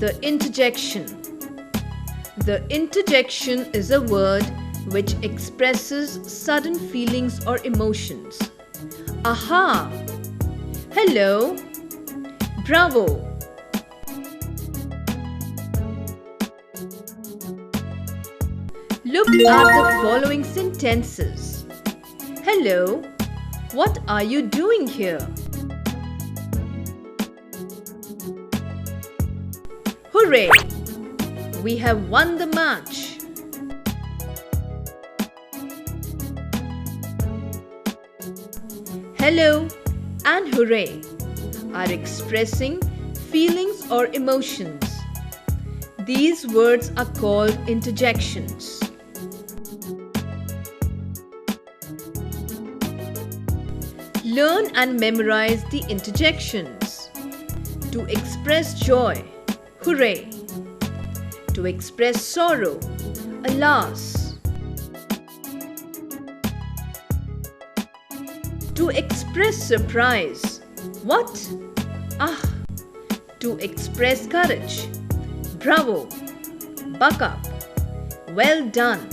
The interjection. The interjection is a word which expresses sudden feelings or emotions. Aha! Hello! Bravo! Look at the following sentences. Hello! What are you doing here? Hooray! We have won the match. Hello and hooray are expressing feelings or emotions. These words are called interjections. Learn and memorize the interjections. To express joy, hooray. To express sorrow, alas. To express surprise, what? Ah. To express courage, bravo, buck up, well done.